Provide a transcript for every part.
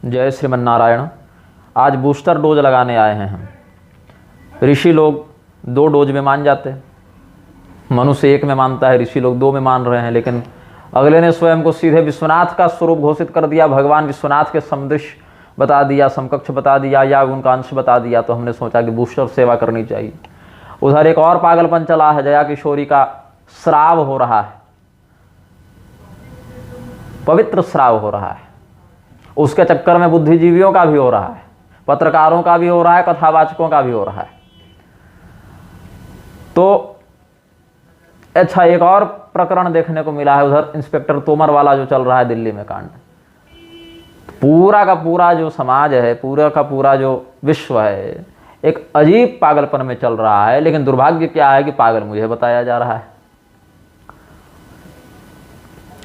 जय श्रीमन नारायण। आज booster dose लगाने आए हैं हम। ऋषि लोग 2 डोज में मान जाते हैं, मनुष्य 1 में मानता है, ऋषि लोग 2 में मान रहे हैं। लेकिन अगले ने स्वयं को सीधे विश्वनाथ का स्वरूप घोषित कर दिया, भगवान विश्वनाथ के सदृश बता दिया, समकक्ष बता दिया या उनका अंश बता दिया। तो हमने सोचा कि बूस्टर सेवा करनी चाहिए। उधर एक और पागलपन चला है, जया किशोरी का श्राव हो रहा है, पवित्र श्राव हो रहा है। उसके चक्कर में बुद्धिजीवियों का भी हो रहा है, पत्रकारों का भी हो रहा है, कथावाचकों का भी हो रहा है। तो अच्छा, एक और प्रकरण देखने को मिला है उधर, इंस्पेक्टर तोमर वाला जो चल रहा है दिल्ली में कांड। पूरा का पूरा जो समाज है, पूरा का पूरा जो विश्व है, एक अजीब पागलपन में चल रहा है। लेकिन दुर्भाग्य क्या है कि पागल मुझे बताया जा रहा है।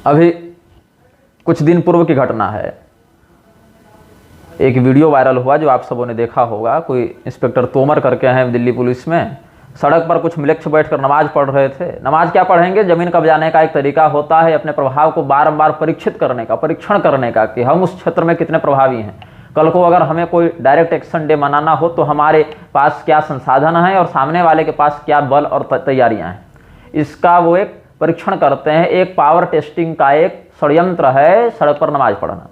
अभी कुछ दिन पूर्व की घटना है, एक वीडियो वायरल हुआ जो आप सबों ने देखा होगा। कोई इंस्पेक्टर तोमर करके हैं दिल्ली पुलिस में, सड़क पर कुछ मिलक्ष बैठकर नमाज पढ़ रहे थे। नमाज क्या पढ़ेंगे, जमीन कब्जाने का एक तरीका होता है अपने प्रभाव को बारंबार परीक्षित करने का, परीक्षण करने का कि हम उस क्षेत्र में कितने प्रभावी हैं। कल को अगर हमें कोई डायरेक्ट एक्शन डे मनाना हो तो हमारे पास क्या संसाधन है और सामने वाले के पास क्या बल और तैयारियां हैं, इसका वो एक परीक्षण करते हैं। एक पावर टेस्टिंग का एक षड्यंत्र है सड़क पर नमाज पढ़ना।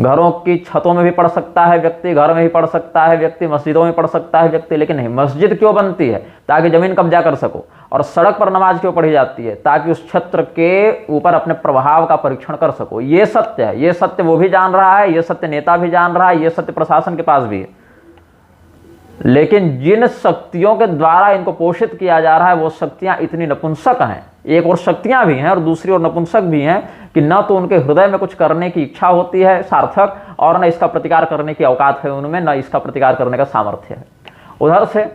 घरों की छतों में भी पढ़ सकता है व्यक्ति, घर में भी पढ़ सकता है व्यक्ति, मस्जिदों में पढ़ सकता है व्यक्ति। लेकिन नहीं, मस्जिद क्यों बनती है? ताकि जमीन कब्जा कर सको। और सड़क पर नमाज क्यों पढ़ी जाती है? ताकि उस क्षेत्र के ऊपर अपने प्रभाव का परीक्षण कर सको। ये सत्य है, ये सत्य वो भी जान रहा है, ये सत्य नेता भी जान रहा है, ये सत्य प्रशासन के पास भी है। लेकिन जिन शक्तियों के द्वारा इनको पोषित किया जा रहा है वो शक्तियां इतनी नपुंसक हैं, एक और शक्तियां भी हैं और दूसरी ओर नपुंसक भी हैं कि न तो उनके हृदय में कुछ करने की इच्छा होती है सार्थक, और न इसका प्रतिकार करने की औकात है उनमें, न इसका प्रतिकार करने का सामर्थ्य है। उधर से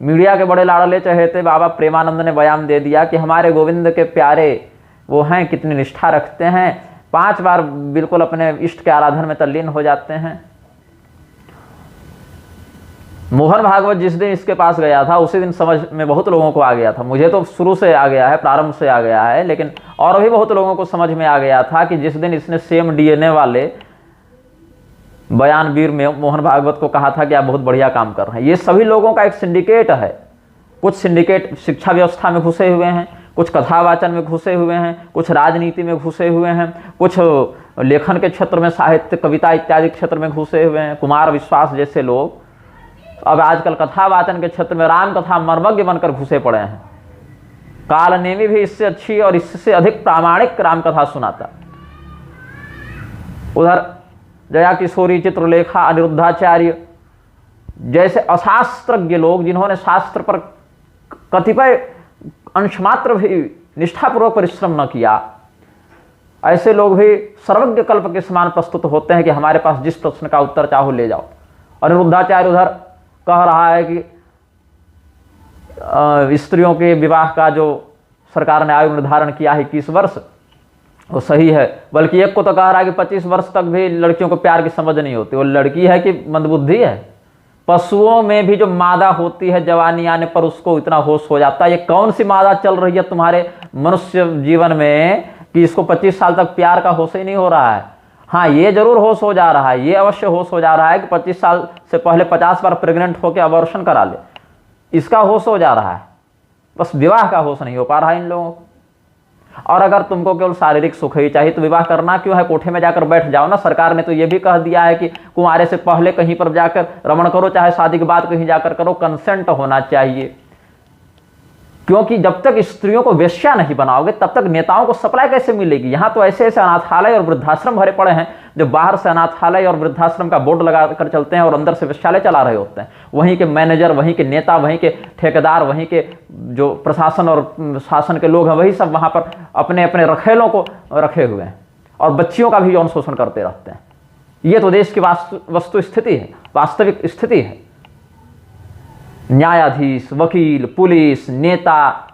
मीडिया के बड़े लाडले चहेते बाबा प्रेमानंद ने बयान दे दिया कि हमारे गोविंद के प्यारे वो हैं, कितनी निष्ठा रखते हैं, 5 बार बिल्कुल अपने इष्ट के आराधन में तल्लीन हो जाते हैं। मोहन भागवत जिस दिन इसके पास गया था उसी दिन समझ में बहुत लोगों को आ गया था। मुझे तो शुरू से आ गया है, प्रारंभ से आ गया है, लेकिन और भी बहुत लोगों को समझ में आ गया था कि जिस दिन इसने सेम डीएनए वाले बयानवीर में मोहन भागवत को कहा था कि आप बहुत बढ़िया काम कर रहे हैं। ये सभी लोगों का एक सिंडिकेट है। कुछ सिंडिकेट शिक्षा व्यवस्था में घुसे हुए हैं, कुछ कथावाचन में घुसे हुए हैं, कुछ राजनीति में घुसे हुए हैं, कुछ लेखन के क्षेत्र में, साहित्य कविता इत्यादि क्षेत्र में घुसे हुए हैं। कुमार विश्वास जैसे लोग अब आजकल कथावाचन के क्षेत्र में राम कथा मर्मज्ञ बनकर घुसे पड़े हैं। कालनेमी भी इससे अच्छी और इससे अधिक प्रामाणिक राम कथा सुनाता। उधर जया किशोरी, चित्रलेखा, अनिरुद्धाचार्य जैसे अशास्त्रज्ञ लोग, जिन्होंने शास्त्र पर कतिपय अंशमात्र भी निष्ठापूर्वक परिश्रम न किया, ऐसे लोग भी सर्वज्ञ कल्प के समान प्रस्तुत होते हैं कि हमारे पास जिस प्रश्न का उत्तर चाहो ले जाओ। अनिरुद्धाचार्य उधर कह रहा है कि स्त्रियों के विवाह का जो सरकार ने आयु निर्धारण किया है 21 वर्ष, वो सही है। बल्कि एक को तो कह रहा है कि 25 वर्ष तक भी लड़कियों को प्यार की समझ नहीं होती। वो लड़की है कि मंदबुद्धि है? पशुओं में भी जो मादा होती है जवानी आने पर उसको इतना होश हो जाता है। ये कौन सी मादा चल रही है तुम्हारे मनुष्य जीवन में कि इसको 25 साल तक प्यार का होश ही नहीं हो रहा है? हाँ, ये जरूर होश हो जा रहा है, ये अवश्य होश हो जा रहा है कि 25 साल से पहले 50 बार प्रेग्नेंट होकर अबॉर्शन करा ले, इसका होश हो जा रहा है। बस विवाह का होश नहीं हो पा रहा है इन लोगों को। और अगर तुमको केवल शारीरिक सुख ही चाहिए तो विवाह करना क्यों है? कोठे में जाकर बैठ जाओ ना। सरकार ने तो ये भी कह दिया है कि कुंवारे से पहले कहीं पर जाकर रमण करो, चाहे शादी के बाद कहीं जाकर करो, कंसेंट होना चाहिए। क्योंकि जब तक स्त्रियों को वेश्या नहीं बनाओगे तब तक नेताओं को सप्लाई कैसे मिलेगी? यहाँ तो ऐसे ऐसे अनाथालय और वृद्धाश्रम भरे पड़े हैं जो बाहर से अनाथालय और वृद्धाश्रम का बोर्ड लगा कर चलते हैं और अंदर से वेश्यालय चला रहे होते हैं। वहीं के मैनेजर, वहीं के नेता, वहीं के ठेकेदार, वहीं के जो प्रशासन और शासन के लोग हैं, वही सब वहाँ पर अपने अपने रखेलों को रखे हुए हैं और बच्चियों का भी यौन शोषण करते रहते हैं। ये तो देश की वस्तु स्थिति है, वास्तविक स्थिति है। न्यायाधीश, वकील, पुलिस, नेता,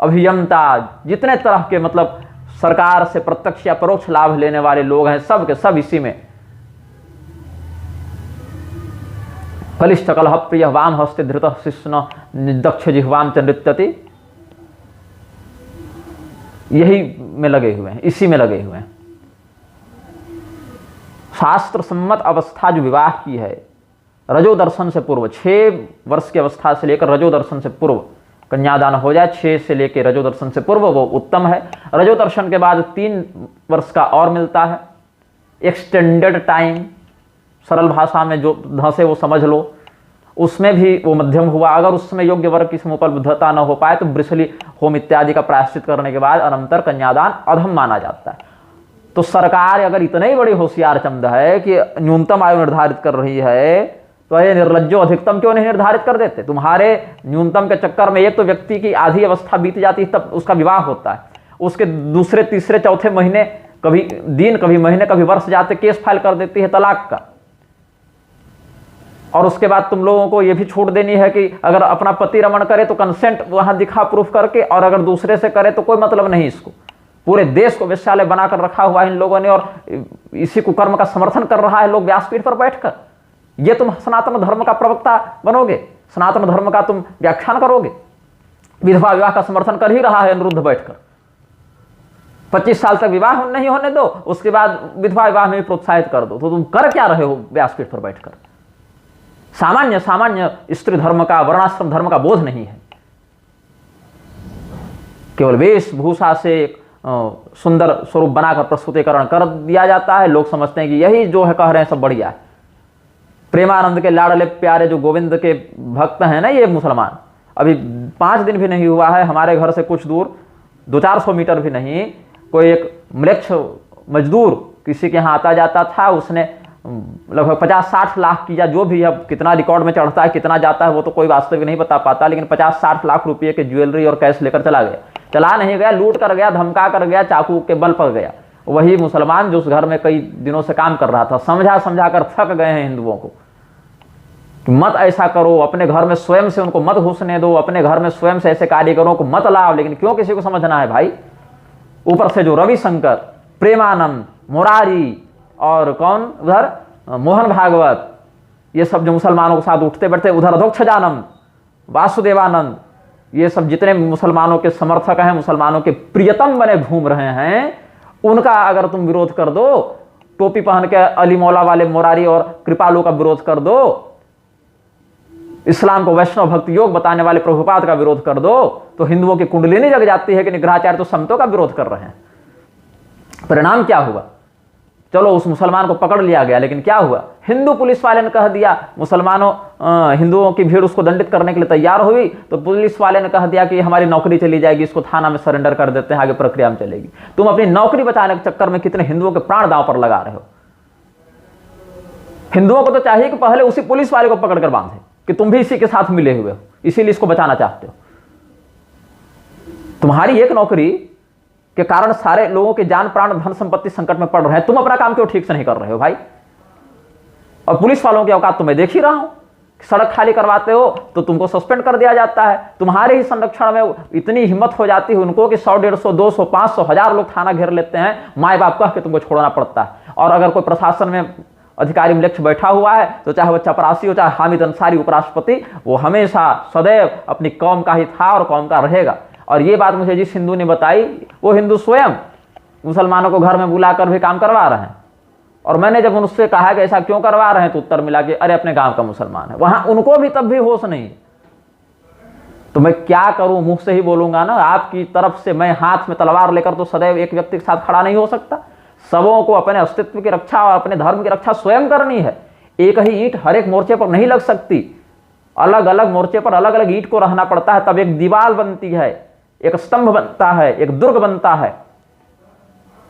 अभियंता, जितने तरह के मतलब सरकार से प्रत्यक्ष या परोक्ष लाभ लेने वाले लोग हैं, सब के सब इसी में। कलिष्ठ कलह प्रिय वाम हस्ते धृत शिष्ण दक्ष जिह्वाम च नृत्यति, यही में लगे हुए हैं, इसी में लगे हुए हैं। शास्त्र सम्मत अवस्था जो विवाह की है रजो दर्शन से पूर्व, 6 वर्ष की अवस्था से लेकर रजो दर्शन से पूर्व कन्यादान हो जाए, 6 से लेकर रजो दर्शन से पूर्व, वो उत्तम है। रजो दर्शन के बाद 3 वर्ष का और मिलता है एक्सटेंडेड टाइम, सरल भाषा में जो धंसे वो समझ लो, उसमें भी वो मध्यम हुआ। अगर उसमें योग्य वर्ग की समुपलब्धता न हो पाए तो वृषली होम इत्यादि का प्रायश्चित करने के बाद अनंतर कन्यादान अधम माना जाता है। तो सरकार अगर इतनी बड़ी होशियार चमद है कि न्यूनतम आयु निर्धारित कर रही है, तो ये निर्लज्जो अधिकतम क्यों नहीं निर्धारित कर देते? तुम्हारे न्यूनतम के चक्कर में एक तो व्यक्ति की आधी अवस्था बीत जाती है, तब उसका विवाह होता है, उसके दूसरे तीसरे चौथे महीने, कभी दिन कभी महीने कभी वर्ष जाते केस फाइल कर देती है तलाक का। और उसके बाद तुम लोगों को यह भी छूट देनी है कि अगर अपना पति रमण करे तो कंसेंट वहां दिखा प्रूफ करके, और अगर दूसरे से करे तो कोई मतलब नहीं। इसको पूरे देश को वेश्यालय बनाकर रखा हुआ है इन लोगों ने, और इसी कुकर्म का समर्थन कर रहा है लोग व्यासपीठ पर बैठकर। ये तुम सनातन धर्म का प्रवक्ता बनोगे, सनातन धर्म का तुम व्याख्यान करोगे? विधवा विवाह का समर्थन कर ही रहा है अनिरुद्ध बैठकर। 25 साल तक विवाह नहीं होने दो, उसके बाद विधवा विवाह में प्रोत्साहित कर दो। तो तुम कर क्या रहे हो व्यासपीठ पर बैठकर? सामान्य सामान्य स्त्री धर्म का, वर्णाश्रम धर्म का बोध नहीं है। केवल वेशभूषा से सुंदर स्वरूप बनाकर प्रस्तुतिकरण कर दिया जाता है। लोग समझते हैं कि यही जो है कह रहे हैं सब बढ़िया है। प्रेमानंद के लाडले प्यारे जो गोविंद के भक्त हैं ना, ये मुसलमान, अभी 5 दिन भी नहीं हुआ है, हमारे घर से कुछ दूर 200-400 मीटर भी नहीं, कोई एक म्लेच्छ मजदूर किसी के यहाँ आता जाता था, उसने लगभग 50-60 लाख की, या जो भी अब कितना रिकॉर्ड में चढ़ता है कितना जाता है वो तो कोई वास्तविक नहीं बता पाता, लेकिन 50-60 लाख रुपये के ज्वेलरी और कैश लेकर चला गया। चला नहीं गया, लूट कर गया, धमका कर गया, चाकू के बल पर गया। वही मुसलमान जो उस घर में कई दिनों से काम कर रहा था, समझा कर थक गए हैं हिंदुओं को कि मत ऐसा करो, अपने घर में स्वयं से उनको मत घुसने दो, अपने घर में स्वयं से ऐसे कारीगरों को मत लाओ। लेकिन क्यों किसी को समझना है भाई? ऊपर से जो रविशंकर, प्रेमानंद, मुरारी और कौन उधर मोहन भागवत, ये सब जो मुसलमानों के साथ उठते बैठते, उधर अधोक्षजानंद, वासुदेवानंद, ये सब जितने मुसलमानों के समर्थक हैं, मुसलमानों के प्रियतम बने घूम रहे हैं, उनका अगर तुम विरोध कर दो, टोपी पहन के अली मौला वाले मुरारी और कृपालु का विरोध कर दो, इस्लाम को वैष्णव भक्ति योग बताने वाले प्रभुपाद का विरोध कर दो, तो हिंदुओं की कुंडलिनी जग जाती है कि निग्रहाचार्य तो संतों का विरोध कर रहे हैं। परिणाम क्या हुआ? चलो उस मुसलमान को पकड़ लिया गया, लेकिन क्या हुआ? हिंदू पुलिस वाले ने कह दिया, मुसलमानों हिंदुओं की भीड़ उसको दंडित करने के लिए तैयार हुई, तो पुलिस वाले ने कह दिया कि हमारी नौकरी चली जाएगी, इसको थाना में सरेंडर कर देते हैं, आगे प्रक्रिया में चलेगी। तुम अपनी नौकरी बचाने के चक्कर में कितने हिंदुओं के प्राण दांव पर लगा रहे हो। हिंदुओं को तो चाहिए कि पहले उसी पुलिस वाले को पकड़कर बांधे कि तुम भी इसी के साथ मिले हुए हो, इसीलिए इसको बचाना चाहते हो। तुम्हारी एक नौकरी के कारण सारे लोगों के जान प्राण धन संपत्ति संकट में पड़ रहे हैं, तुम अपना काम क्यों ठीक से नहीं कर रहे हो भाई? और पुलिस वालों की औकात तो मैं देख ही रहा हूं, सड़क खाली करवाते हो तो तुमको सस्पेंड कर दिया जाता है। तुम्हारे ही संरक्षण में इतनी हिम्मत हो जाती है उनको कि 100, 150, 200, 500, 1000 लोग थाना घेर लेते हैं, माए बाप कह के तुमको छोड़ना पड़ता है। और अगर कोई प्रशासन में अधिकारी म्लेच्छ बैठा हुआ है, तो चाहे वो चपरासी हो चाहे हामिद अंसारी उपराष्ट्रपति, वो हमेशा सदैव अपनी कौम का ही था और कौम का रहेगा। और ये बात मुझे जिस हिंदू ने बताई, वो हिंदू स्वयं मुसलमानों को घर में बुलाकर भी काम करवा रहे हैं। और मैंने जब उनसे कहा कि ऐसा क्यों करवा रहे हैं, तो उत्तर मिला कि अरे अपने गांव का मुसलमान है। वहां उनको भी तब भी होश नहीं। तो मैं क्या करूं? मुंह से ही बोलूंगा ना, आपकी तरफ से मैं हाथ में तलवार लेकर तो सदैव एक व्यक्ति के साथ खड़ा नहीं हो सकता। सबों को अपने अस्तित्व की रक्षा और अपने धर्म की रक्षा स्वयं करनी है। एक ही ईंट हर एक मोर्चे पर नहीं लग सकती, अलग अलग मोर्चे पर अलग अलग ईंट को रहना पड़ता है, तब एक दीवार बनती है, एक स्तंभ बनता है, एक दुर्ग बनता है।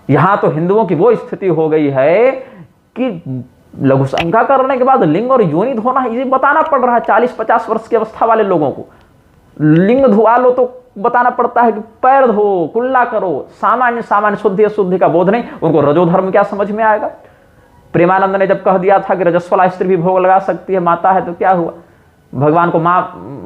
यहां तो हिंदुओं की वो स्थिति हो गई है कि लघु शंका करने के बाद लिंग और योनि धोना ये बताना पड़ रहा है। 40-50 वर्ष की अवस्था वाले लोगों को लिंग धुआ लो तो बताना पड़ता है कि पैर धो, कुल्ला करो। सामान्य सामान्य शुद्धि अशुद्धि का बोध नहीं, उनको रजोधर्म क्या समझ में आएगा? प्रेमानंद ने जब कह दिया था कि रजस्वला स्त्री भी भोग लगा सकती है, माता है, तो क्या हुआ? भगवान को मां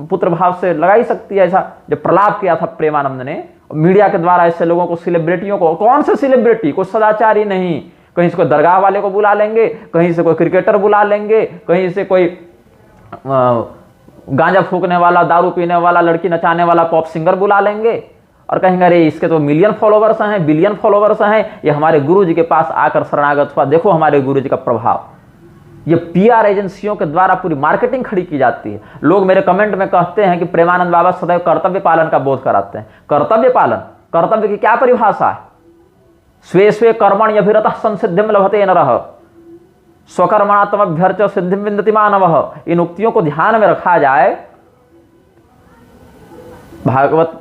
पुत्र भाव से लगा ही सकती है। ऐसा जब प्रलाप किया था प्रेमानंद ने मीडिया के द्वारा, ऐसे लोगों को, सेलिब्रिटियों को, कौन से सेलिब्रिटी, कोई सदाचारी नहीं, कहीं से कोई दरगाह वाले को बुला लेंगे, कहीं से कोई क्रिकेटर बुला लेंगे, कहीं से कोई गांजा फूकने वाला, दारू पीने वाला, लड़की नचाने वाला पॉप सिंगर बुला लेंगे, और कहेंगे अरे इसके तो मिलियन फॉलोवर्स हैं, बिलियन फॉलोवर्स हैं, ये हमारे गुरु जी के पास आकर शरणागत हुआ, देखो हमारे गुरु जी का प्रभाव। ये पीआर एजेंसियों के द्वारा पूरी मार्केटिंग खड़ी की जाती है। लोग मेरे कमेंट में कहते हैं कि प्रेमानंद बाबा सदैव कर्तव्य पालन का बोध कराते हैं। कर्तव्य पालन, कर्तव्य की क्या परिभाषा है? स्वे स्वे कर्मण अभिरतः संसिद्धिम लभते नरः स्वकर्मणात्मभ्यर्च सिद्धिम विन्दति मानवः। इन उक्तियों को ध्यान में रखा जाए, भागवत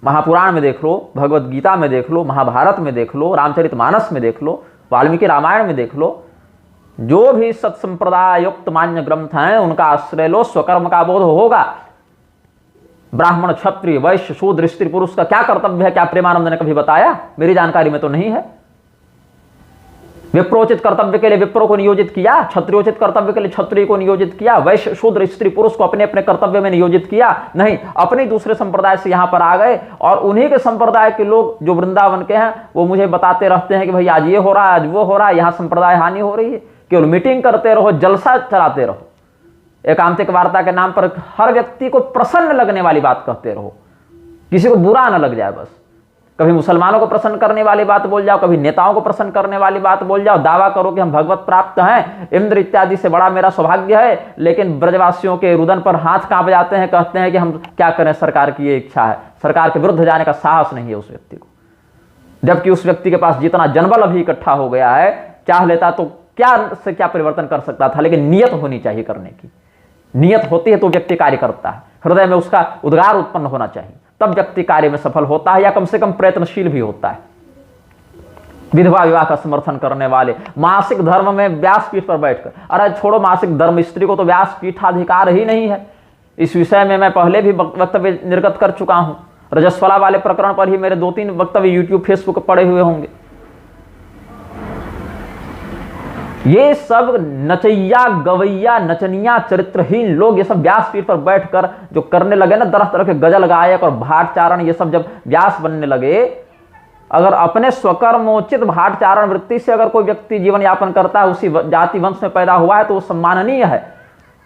महापुराण में देख लो, भगवत गीता में देख लो, महाभारत में देख लो, रामचरितमानस में देख लो, वाल्मीकि रामायण में देख लो, जो भी सत्संप्रदाय युक्त मान्य ग्रंथ हैं उनका आश्रय लो, स्वकर्म का बोध होगा। ब्राह्मण, क्षत्रिय, वैश्य, शूद्र, स्त्री, पुरुष का क्या कर्तव्य है, क्या प्रेमानंद ने कभी बताया? मेरी जानकारी में तो नहीं है। विप्रोचित कर्तव्य के लिए विप्रो को नियोजित किया, क्षत्रियोचित कर्तव्य के लिए क्षत्रिय को नियोजित किया, वैश्य, शूद्र, स्त्री, पुरुष को अपने अपने कर्तव्य में नियोजित किया? नहीं, अपने दूसरे संप्रदाय से यहां पर आ गए और उन्हीं के संप्रदाय के लोग जो वृंदावन के हैं वो मुझे बताते रहते हैं कि भाई आज ये हो रहा है, आज वो हो रहा है, यहां संप्रदाय हानि हो रही है। केवल मीटिंग करते रहो, जलसा चलाते रहो, एकांतिक वार्ता के नाम पर हर व्यक्ति को प्रसन्न लगने वाली बात कहते रहो, किसी को बुरा न लग जाए बस। कभी मुसलमानों को प्रसन्न करने वाली बात बोल जाओ, कभी नेताओं को प्रसन्न करने वाली बात बोल जाओ, दावा करो कि हम भगवत प्राप्त हैं, इंद्र इत्यादि से बड़ा मेरा सौभाग्य है, लेकिन ब्रजवासियों के रुदन पर हाथ कांप जाते हैं, कहते हैं कि हम क्या करें, सरकार की ये इच्छा है। सरकार के विरुद्ध जाने का साहस नहीं है उस व्यक्ति को, जबकि उस व्यक्ति के पास जितना जनबल अभी इकट्ठा हो गया है, चाह लेता तो क्या से क्या परिवर्तन कर सकता था। लेकिन नियत होनी चाहिए करने की, नियत होती है तो व्यक्ति कार्य करता है, हृदय में उसका उद्गार उत्पन्न होना चाहिए, तब व्यक्ति कार्य में सफल होता है या कम से कम प्रयत्नशील भी होता है। विधवा विवाह का समर्थन करने वाले मासिक धर्म में व्यासपीठ पर बैठकर, अरे छोड़ो मासिक धर्म, स्त्री को तो व्यासपीठाधिकार ही नहीं है। इस विषय में मैं पहले भी वक्तव्य निर्गत कर चुका हूं। रजस्वला वाले प्रकरण पर ही मेरे 2-3 वक्तव्य यूट्यूब फेसबुक पर पड़े हुए होंगे। ये सब नचैया गवैया नचनिया चरित्रहीन लोग ये सब व्यासपीठ पर बैठकर जो करने लगे ना, तरह तरह के गजल गायक और भाटचारण, ये सब जब व्यास बनने लगे, अगर अपने स्वकर्मोचित भाटचारण वृत्ति से अगर कोई व्यक्ति जीवन यापन करता है, उसी जाति वंश में पैदा हुआ है तो वो सम्माननीय है,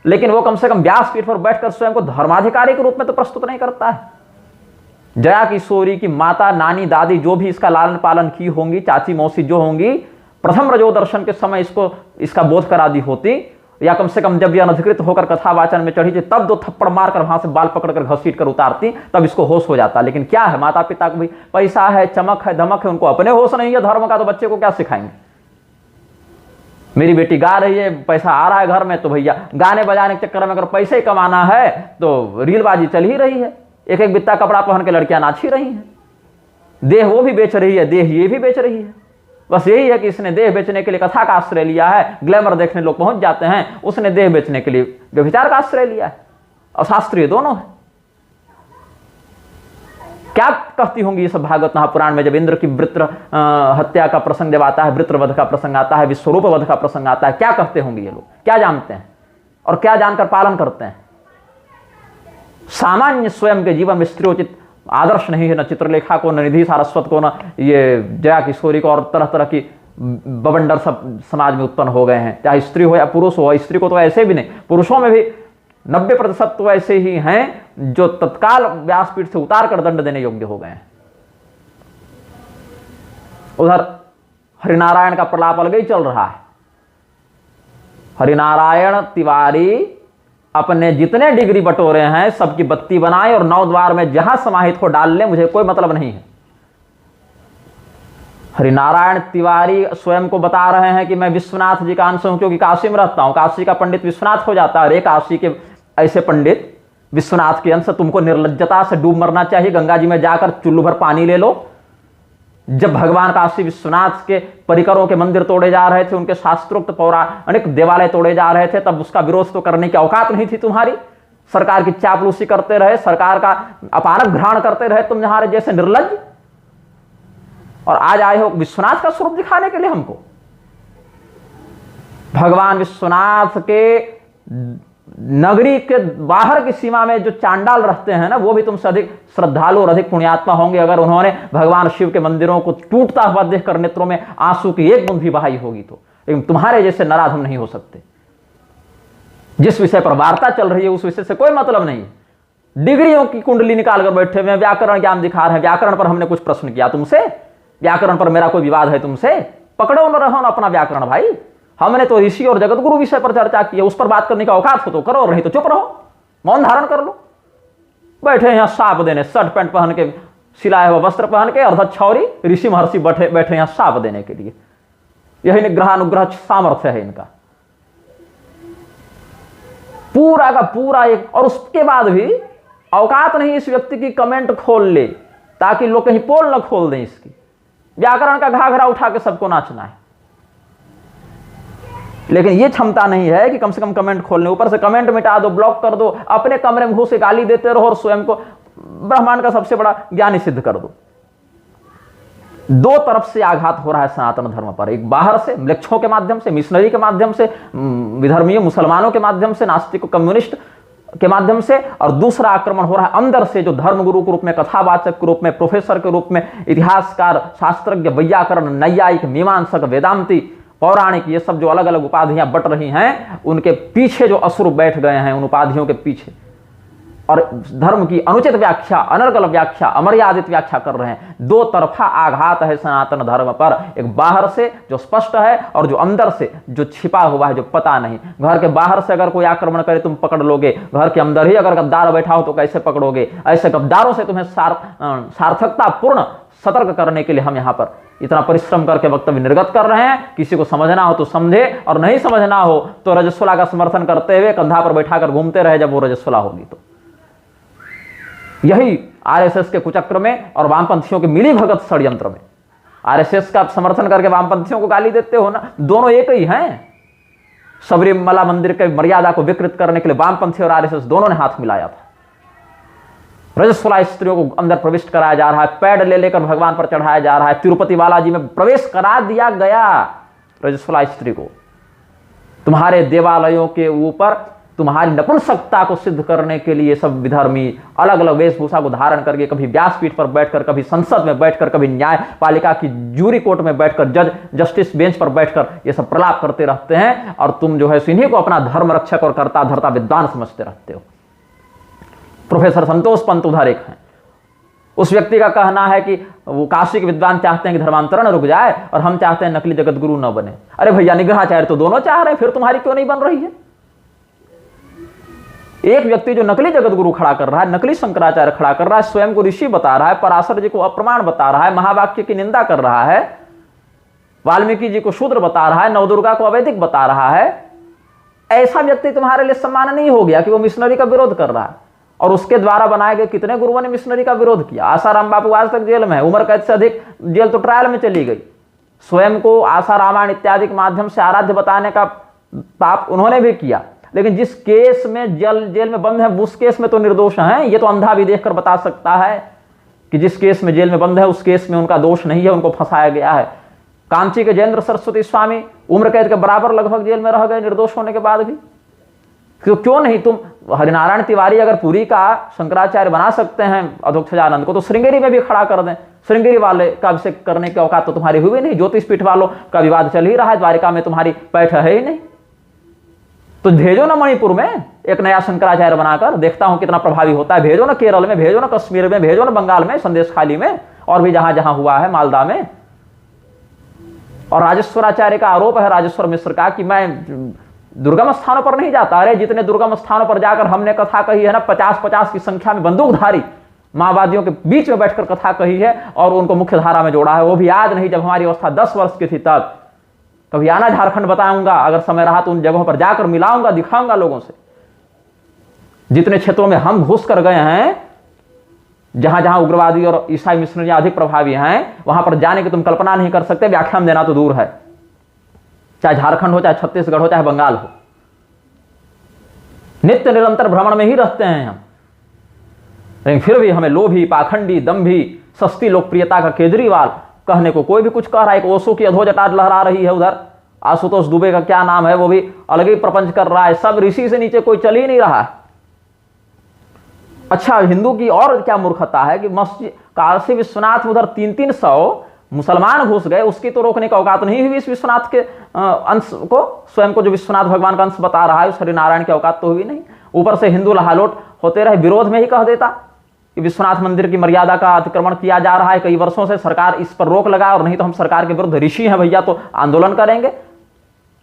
लेकिन वो कम से कम व्यासपीठ पर बैठकर स्वयं को धर्माधिकारी के रूप में तो प्रस्तुत नहीं करता है। जया किशोरी की माता, नानी, दादी जो भी इसका लालन पालन की होंगी, चाची मौसी जो होंगी, प्रथम रजो दर्शन के समय इसका बोध करा दी होती, या कम से कम जब यह अनधिकृत होकर कथावाचन में चढ़ी थी तब 2 थप्पड़ मारकर वहां से बाल पकड़कर घसीट कर उतारती, तब इसको होश हो जाता। लेकिन क्या है, माता पिता को भी पैसा है, चमक है, धमक है, उनको अपने होश नहीं है धर्म का, तो बच्चे को क्या सिखाएंगे? मेरी बेटी गा रही है, पैसा आ रहा है घर में, तो भैया गाने बजाने के चक्कर में अगर पैसे कमाना है तो रीलबाजी चल ही रही है। एक एक बित्ता कपड़ा पहन के लड़कियां नाच ही रही हैं, देह वो भी बेच रही है, देह ये भी बेच रही है। बस यही है कि इसने देह बेचने के लिए कथा का आश्रय लिया है, ग्लैमर देखने लोग पहुंच जाते हैं, उसने देह बेचने के लिए व्यभिचार का आश्रय लिया है। और शास्त्रीय दोनों है। क्या कहती होंगी ये सब भागवत महापुराण में, जब इंद्र की वृत्र हत्या का प्रसंग जब आता है, वृत्रवध का प्रसंग आता है, विश्वरूप वध का प्रसंग आता है, क्या कहते होंगे ये लोग? क्या जानते हैं और क्या जानकर पालन करते हैं? सामान्य स्वयं के जीवन में स्त्रीयोचित आदर्श नहीं है, न चित्रलेखा को, न निधि सारस्वत को, न ये जया किशोरी को, और तरह तरह की बवंडर सब समाज में उत्पन्न हो गए हैं, चाहे स्त्री हो या पुरुष हो। स्त्री को तो ऐसे भी नहीं, पुरुषों में भी 90% तो ऐसे ही हैं जो तत्काल व्यासपीठ से उतार कर दंड देने योग्य हो गए हैं। उधर हरिनारायण का प्रलाप अलग ही चल रहा है। हरिनारायण तिवारी अपने जितने डिग्री बटोरे हैं सबकी बत्ती बनाए और 9 द्वार में जहां समाहित हो डाल ले, मुझे कोई मतलब नहीं है। हरिनारायण तिवारी स्वयं को बता रहे हैं कि मैं विश्वनाथ जी का अंश हूं क्योंकि काशी में रहता हूं, काशी का पंडित विश्वनाथ हो जाता है। अरे काशी के ऐसे पंडित विश्वनाथ के अंश, तुमको निर्लज्जता से डूब मरना चाहिए। गंगा जी में जाकर चुल्लू भर पानी ले लो। जब भगवान काशी विश्वनाथ के परिकरों के मंदिर तोड़े जा रहे थे, उनके शास्त्रोक्त पौराणिक देवालय तोड़े जा रहे थे, तब उसका विरोध तो करने की औकात नहीं थी तुम्हारी। सरकार की चापलूसी करते रहे, सरकार का अपारक घ्राण करते रहे तुम तुम्हारे जैसे निर्लज्ज, और आज आए हो विश्वनाथ का स्वरूप दिखाने के लिए हमको। भगवान विश्वनाथ के नगरी के बाहर की सीमा में जो चांडाल रहते हैं ना, वो भी तुमसे अधिक श्रद्धालु और अधिक पुण्यात्मा होंगे अगर उन्होंने भगवान शिव के मंदिरों को टूटता हुआ देखकर नेत्रों में आंसू की एक बूंद भी बहाई होगी तो। लेकिन तुम्हारे जैसे नराधम नहीं हो सकते। जिस विषय पर वार्ता चल रही है उस विषय से कोई मतलब नहीं। डिग्रियों की कुंडली निकाल कर बैठे हुए, व्याकरण ज्ञान दिखा रहे हैं, व्याकरण पर हमने कुछ प्रश्न किया तुमसे, व्याकरण पर मेरा कोई विवाद है तुमसे, पकड़ो न रहो ना अपना व्याकरण भाई। हमने तो ऋषि और जगत गुरु विषय पर चर्चा की है, उस पर बात करने का औकात हो तो करो, और नहीं तो चुप रहो, मौन धारण कर लो। बैठे यहाँ साप देने, शर्ट पैंट पहन के, सिलाया हुआ वस्त्र पहन के, अर्धछौरी ऋषि महर्षि बैठे यहाँ साप देने के लिए। यही निग्रह अनुग्रह सामर्थ्य है इनका पूरा का पूरा एक। और उसके बाद भी औकात नहीं इस व्यक्ति की कमेंट खोल ले, ताकि लोग कहीं पोल न खोल दें इसकी। व्याकरण का घाघरा उठा के सबको नाचना है, लेकिन ये क्षमता नहीं है कि कम से कम कमेंट खोलने, ऊपर से कमेंट मिटा दो, ब्लॉक कर दो, अपने कमरे में घुस के गाली देते रहो और स्वयं को ब्रह्मांड का सबसे बड़ा ज्ञानी सिद्ध कर दो। दो तरफ से आघात हो रहा है सनातन धर्म पर, एक बाहर से मृक्षों के माध्यम से, मिशनरी के माध्यम से, विधर्मियों मुसलमानों के माध्यम से, नास्तिक कम्युनिस्ट के माध्यम से, और दूसरा आक्रमण हो रहा है अंदर से, जो धर्मगुरु के रूप में, कथावाचक के रूप में, प्रोफेसर के रूप में, इतिहासकार, शास्त्रज्ञ, वैयाकरण, नैयायिक, मीमांसक, वेदांती, पौराणिक, ये सब जो अलग अलग उपाधियां बट रही हैं, उनके पीछे जो असुर बैठ गए हैं, उन उपाधियों के पीछे, और धर्म की अनुचित व्याख्या, अनर्गल व्याख्या, अमर्यादित व्याख्या कर रहे हैं। दो तरफा आघात है सनातन धर्म पर, एक बाहर से जो स्पष्ट है और जो अंदर से जो छिपा हुआ है, जो पता नहीं। घर के बाहर से अगर कोई आक्रमण करे तुम पकड़ लोगे, घर के अंदर ही अगर गद्दार बैठा हो तो कैसे पकड़ोगे? ऐसे गद्दारों से तुम्हें सार्थकता पूर्ण सतर्क करने के लिए हम यहाँ पर इतना परिश्रम करके वक्तव्य निर्गत कर रहे हैं। किसी को समझना हो तो समझे, और नहीं समझना हो तो रजस्वला का समर्थन करते हुए कंधा पर बैठाकर घूमते रहे जब वो रजस्वला होगी तो। यही आरएसएस के कुचक्र में और वामपंथियों के मिली भगत षड्यंत्र में, आरएसएस का समर्थन करके वामपंथियों को गाली देते हो ना, दोनों एक ही हैं। सबरीमला मंदिर के मर्यादा को विकृत करने के लिए वामपंथी और आरएसएस दोनों ने हाथ मिलाया था। रजस्वला स्त्रियों को अंदर प्रविष्ट कराया जा रहा है, पैड ले लेकर भगवान पर चढ़ाया जा रहा है, तिरुपति बालाजी में प्रवेश करा दिया गया रजस्वला स्त्री को। तुम्हारे देवालयों के ऊपर तुम्हारी नपुंसकता को सिद्ध करने के लिए सब विधर्मी अलग अलग वेशभूषा को धारण करके, कभी व्यासपीठ पर बैठकर, कभी संसद में बैठकर, कभी न्यायपालिका की जूरी कोर्ट में बैठकर, जस्टिस बेंच पर बैठकर ये सब प्रलाप करते रहते हैं, और तुम जो है इन्हीं को अपना धर्म रक्षक और कर्ता धर्ता विद्वान समझते रहते हो। प्रोफेसर संतोष पंत उधर एक हैं, उस व्यक्ति का कहना है कि वो काशी के विद्वान चाहते हैं कि धर्मांतरण रुक जाए, और हम चाहते हैं नकली जगत गुरु न बने। अरे भैया, निग्रहाचार्य तो दोनों चाह रहे हैं, फिर तुम्हारी क्यों नहीं बन रही है? एक व्यक्ति जो नकली जगत गुरु खड़ा कर रहा है, नकली शंकराचार्य खड़ा कर रहा है, स्वयं को ऋषि बता रहा है, पराशर जी को अप्रमाण बता रहा है, महावाक्य की निंदा कर रहा है, वाल्मीकि जी को शूद्र बता रहा है, नवदुर्गा को अवैदिक बता रहा है, ऐसा व्यक्ति तुम्हारे लिए सम्मान नहीं हो गया कि वो मिशनरी का विरोध कर रहा है। और उसके द्वारा बनाए गए कितने गुरुओं ने मिशनरी का विरोध किया। आसाराम बापू आज तक जेल में है, उम्र कैद से अधिक जेल तो ट्रायल में चली गई। स्वयं को आशा रामायण इत्यादि के माध्यम से आराध्य बताने का पाप उन्होंने भी किया, लेकिन जिस केस में जेल में बंद है उस केस में तो निर्दोष हैं। ये तो अंधा भी देखकर बता सकता है कि जिस केस में जेल में बंद है उस केस में उनका दोष नहीं है, उनको फंसाया गया है। कांची के जयेंद्र सरस्वती स्वामी उम्र कैद के बराबर लगभग जेल में रह गए निर्दोष होने के बाद भी। क्यों नहीं? तुम हरिनारायण तिवारी अगर पुरी का शंकराचार्य बना सकते हैं अधोक्षजानंद को, तो श्रृंगेरी में भी खड़ा कर दें। श्रृंगेरी वाले का अभिषेक करने की औकात तो तुम्हारी हुई नहीं। ज्योतिष पीठ वालों का विवाद चल ही रहा है, द्वारिका में तुम्हारी पैठ है ही नहीं, तो भेजो ना मणिपुर में एक नया शंकराचार्य बनाकर, देखता हूं कितना प्रभावी होता है। भेजो ना केरल में, भेजो ना कश्मीर में, भेजो ना बंगाल में, संदेश खाली में, और भी जहां जहां हुआ है, मालदा में। और राजेश्वराचार्य का आरोप है राजेश्वर मिश्र का कि मैं दुर्गम स्थानों पर नहीं जाता। अरे जितने दुर्गम स्थानों पर जाकर हमने कथा कही है ना, 50-50 की संख्या में बंदूकधारी माओवादियों के बीच में बैठकर कथा कही है और उनको मुख्य धारा में जोड़ा है। वो भी आज नहीं, जब हमारी अवस्था 10 वर्ष की थी तब। कभी आना झारखंड बताऊंगा, अगर समय रहा तो उन जगहों पर जाकर मिलाऊंगा, दिखाऊंगा लोगों से। जितने क्षेत्रों में हम घुस कर गए हैं, जहां जहां उग्रवादी और ईसाई मिशनरियां अधिक प्रभावी हैं, वहां पर जाने की तुम कल्पना नहीं कर सकते। व्याख्यान देना तो दूर है, चाहे झारखंड हो, चाहे छत्तीसगढ़ हो, चाहे बंगाल हो। नित्य निरंतर भ्रमण में ही रहते हैं हम, लेकिन फिर भी हमें लोभी, पाखंडी, दंभी, सस्ती लोकप्रियता का केजरीवाल कहने को कोई भी कुछ कह रहा है। एक ओशो की अधोजटा लहरा रही है उधर, आशुतोष दुबे का क्या नाम है, वो भी अलग ही प्रपंच कर रहा है। सब ऋषि से नीचे कोई चल ही नहीं रहा है। अच्छा, हिंदू की और क्या मूर्खता है कि मस्जिद काशी विश्वनाथ में उधर 300-300 मुसलमान घुस गए, उसकी तो रोकने का औकात नहीं हुई इस विश्वनाथ के अंश को। स्वयं को जो विश्वनाथ भगवान का अंश बता रहा है, उस हरिनारायण की औकात तो हुई नहीं। ऊपर से हिंदू लहालोट होते रहे विरोध में ही कह देता कि विश्वनाथ मंदिर की मर्यादा का अतिक्रमण किया जा रहा है, कई वर्षों से सरकार इस पर रोक लगा, और नहीं तो हम सरकार के विरुद्ध ऋषि हैं भैया तो आंदोलन करेंगे।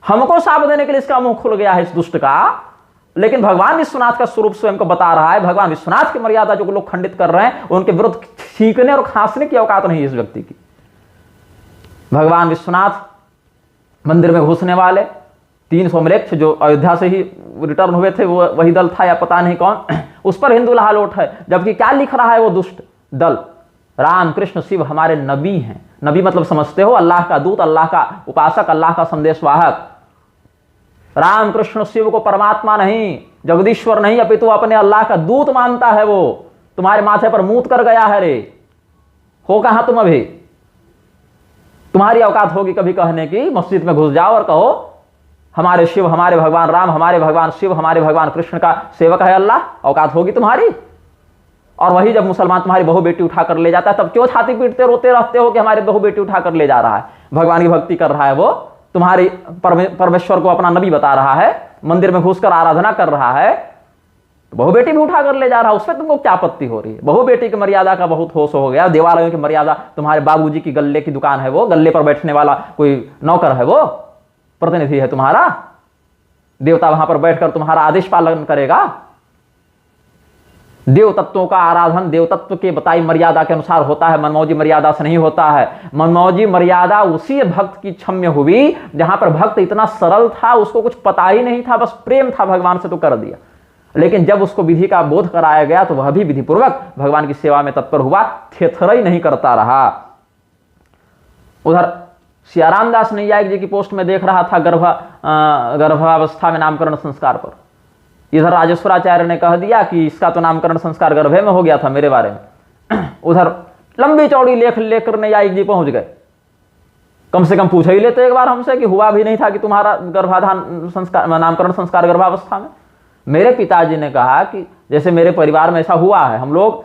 हमको साप देने के लिए इसका मुंह खुल गया है इस दुष्ट का। लेकिन भगवान विश्वनाथ का स्वरूप स्वयं को बता रहा है, भगवान विश्वनाथ की मर्यादा जो लोग खंडित कर रहे हैं उनके विरुद्ध छींकने और खांसने की औकात नहीं है इस व्यक्ति की। भगवान विश्वनाथ मंदिर में घुसने वाले 300 मृक्ष जो अयोध्या से ही रिटर्न हुए थे, वो वही दल था या पता नहीं कौन, उस पर हिंदू लालोट है। जबकि क्या लिख रहा है वो दुष्ट दल, राम कृष्ण शिव हमारे नबी हैं। नबी मतलब समझते हो, अल्लाह का दूत, अल्लाह का उपासक, अल्लाह का संदेशवाहक। राम कृष्ण शिव को परमात्मा नहीं, जगदीश्वर नहीं, अपितु अपने अल्लाह का दूत मानता है वो। तुम्हारे माथे पर मूत कर गया है रे, हो कहां तुम अभी? तुम्हारी औकात होगी कभी कहने की, मस्जिद में घुस जाओ और कहो हमारे शिव, हमारे भगवान राम, हमारे भगवान शिव, हमारे भगवान कृष्ण का सेवक है अल्लाह? औकात होगी तुम्हारी? और वही जब मुसलमान तुम्हारी बहू बेटी उठा कर ले जाता है, तब क्यों छाती पीटते रोते रहते हो कि हमारी बहू बेटी उठा कर ले जा रहा है? भगवान की भक्ति कर रहा है वो, तुम्हारी परमेश्वर को अपना नबी बता रहा है, मंदिर में घुसकर आराधना कर रहा है, तो बहू बेटी भी उठा कर ले जा रहा है, उसमें तुमको क्या आपत्ति हो रही है? बहू बेटी की मर्यादा का बहुत होश हो गया। देवालयों की मर्यादा, तुम्हारे बाबूजी की गल्ले की दुकान है वो, गल्ले पर बैठने वाला कोई नौकर है वो, प्रतिनिधि है तुम्हारा? देवता वहां पर बैठकर तुम्हारा आदेश पालन करेगा? देव तत्वों का आराधन देव तत्व के बताई मर्यादा के अनुसार होता है, मनमौजी मर्यादा से नहीं होता है। मनमौजी मर्यादा उसी भक्त की क्षम्य हुई जहां पर भक्त इतना सरल था, उसको कुछ पता ही नहीं था, बस प्रेम था भगवान से तो कर दिया। लेकिन जब उसको विधि का बोध कराया गया तो वह भी विधिपूर्वक भगवान की सेवा में तत्पर हुआ, थेथरई नहीं करता रहा। उधर सियाराम दास नैयायिक जी की पोस्ट में देख रहा था गर्भावस्था में नामकरण संस्कार पर। इधर राजेश्वराचार्य ने कह दिया कि इसका तो नामकरण संस्कार गर्भे में हो गया था मेरे बारे में। उधर लंबी चौड़ी लेख लेकर नैयायिक जी पहुंच गए। कम से कम पूछ ही लेते एक बार हमसे कि हुआ भी नहीं था कि तुम्हारा गर्भाधान संस्कार, नामकरण संस्कार गर्भावस्था में? मेरे पिताजी ने कहा कि जैसे मेरे परिवार में ऐसा हुआ है, हम लोग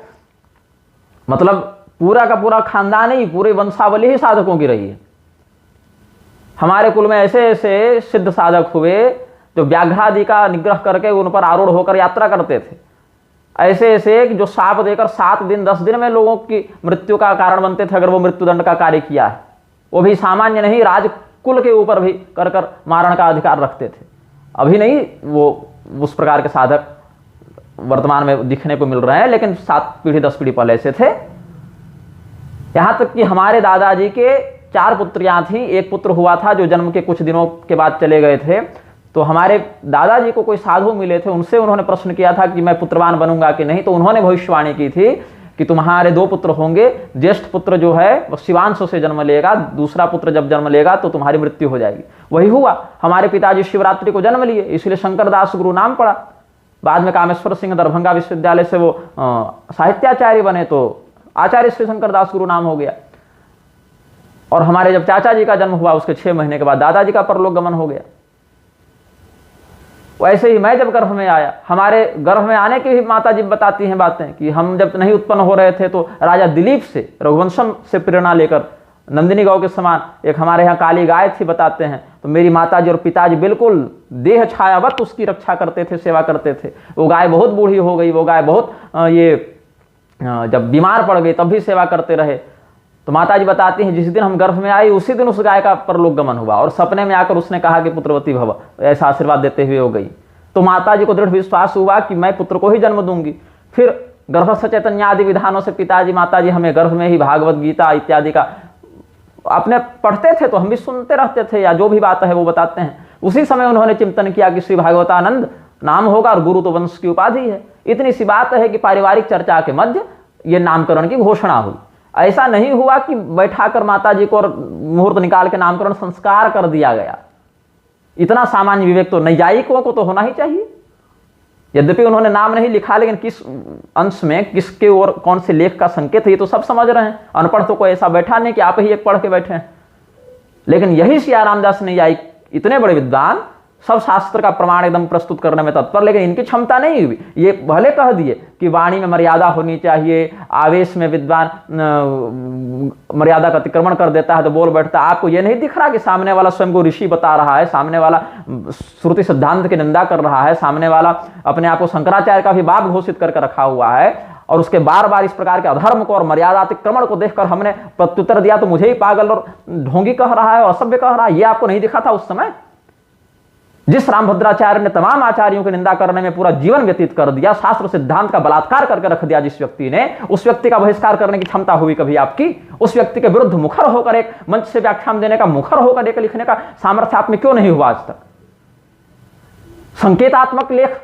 मतलब पूरा का पूरा खानदान ही, पूरी वंशावली ही साधकों की रही है। हमारे कुल में ऐसे ऐसे सिद्ध साधक हुए जो व्याघ्रादि का निग्रह करके उन पर आरूढ़ होकर यात्रा करते थे। ऐसे ऐसे जो शाप देकर 7 दिन 10 दिन में लोगों की मृत्यु का कारण बनते थे अगर वो मृत्युदंड का कार्य किया है, वो भी सामान्य नहीं, राजकुल के ऊपर भी कर मारण का अधिकार रखते थे। अभी नहीं वो उस प्रकार के साधक वर्तमान में दिखने को मिल रहे हैं, लेकिन 7 पीढ़ी 10 पीढ़ी पहले से थे। यहां तक कि हमारे दादाजी के 4 पुत्रियां थी, एक पुत्र हुआ था जो जन्म के कुछ दिनों के बाद चले गए थे। तो हमारे दादाजी को कोई साधु मिले थे, उनसे उन्होंने प्रश्न किया था कि मैं पुत्रवान बनूंगा कि नहीं, तो उन्होंने भविष्यवाणी की थी कि तुम्हारे 2 पुत्र होंगे, ज्येष्ठ पुत्र जो है वह शिवांश से जन्म लेगा, दूसरा पुत्र जब जन्म लेगा तो तुम्हारी मृत्यु हो जाएगी। वही हुआ। हमारे पिताजी शिवरात्रि को जन्म लिए, इसलिए शंकरदास गुरु नाम पड़ा। बाद में कामेश्वर सिंह दरभंगा विश्वविद्यालय से वो साहित्याचार्य बने तो आचार्य श्री शंकरदास गुरु नाम हो गया। और हमारे जब चाचा जी का जन्म हुआ उसके 6 महीने के बाद दादाजी का परलोक गमन हो गया। वैसे ही मैं जब गर्भ में आया, हमारे गर्भ में आने की भी माता जी बताती हैं बातें कि हम जब नहीं उत्पन्न हो रहे थे तो राजा दिलीप से, रघुवंशम से प्रेरणा लेकर नंदिनी गौ के समान एक हमारे यहाँ काली गाय थी बताते हैं, तो मेरी माताजी और पिताजी बिल्कुल देह छायावत उसकी रक्षा करते थे, सेवा करते थे। वो गाय बहुत बूढ़ी हो गई, वो गाय बहुत जब बीमार पड़ गई तब भी सेवा करते रहे। तो माताजी बताती हैं जिस दिन हम गर्भ में आई उसी दिन उस गाय का परलोक गमन हुआ, और सपने में आकर उसने कहा कि पुत्रवती भव, ऐसा आशीर्वाद देते हुए हो गई। तो माताजी को दृढ़ विश्वास हुआ कि मैं पुत्र को ही जन्म दूंगी। फिर गर्भस्थ चैतन्य आदि विधानों से पिताजी माताजी हमें गर्भ में ही भागवत गीता इत्यादि का अपने पढ़ते थे, तो हम भी सुनते रहते थे, या जो भी बात है वो बताते हैं। उसी समय उन्होंने चिंतन किया कि श्री भागवतानंद नाम होगा और गुरु तो वंश की उपाधि है। इतनी सी बात है कि पारिवारिक चर्चा के मध्य ये नामकरण की घोषणा हुई। ऐसा नहीं हुआ कि बैठाकर माताजी को मुहूर्त निकाल के नामकरण संस्कार कर दिया गया। इतना सामान्य विवेक तो नैयायिकों को तो होना ही चाहिए। यद्यपि उन्होंने नाम नहीं लिखा, लेकिन किस अंश में किसके और कौन से लेख का संकेत है ये तो सब समझ रहे हैं। अनपढ़ तो कोई ऐसा बैठा नहीं कि आप ही एक पढ़ के बैठे हैं। लेकिन यही सियाराम दास नैयायिक इतने बड़े विद्वान सब शास्त्र का प्रमाण एकदम प्रस्तुत करने में तत्पर, लेकिन इनकी क्षमता नहीं हुई। ये भले कह दिए कि वाणी में मर्यादा होनी चाहिए, आवेश में विद्वान मर्यादा का अतिक्रमण कर देता है तो बोल बैठता है। आपको ये नहीं दिख रहा कि सामने वाला स्वयं को ऋषि बता रहा है, सामने वाला श्रुति सिद्धांत की निंदा कर रहा है, सामने वाला अपने आप को शंकराचार्य का भी बाप घोषित करके रखा हुआ है, और उसके बार बार इस प्रकार के अधर्म को और मर्यादा अतिक्रमण को देखकर हमने प्रत्युत्तर दिया तो मुझे ही पागल और ढोंगी कह रहा है और असभ्य कह रहा है। ये आपको नहीं दिखा था उस समय? जिस रामभद्राचार्य ने तमाम आचार्यों की निंदा करने में पूरा जीवन व्यतीत कर दिया, शास्त्र सिद्धांत का बलात्कार करके रख दिया जिस व्यक्ति ने, उस व्यक्ति का बहिष्कार करने की क्षमता हुई कभी आपकी? उस व्यक्ति के विरुद्ध मुखर होकर एक मंच से व्याख्यान देने का, मुखर होकर एक लिखने का सामर्थ्य आप में क्यों नहीं हुआ आज तक? संकेतात्मक लेख,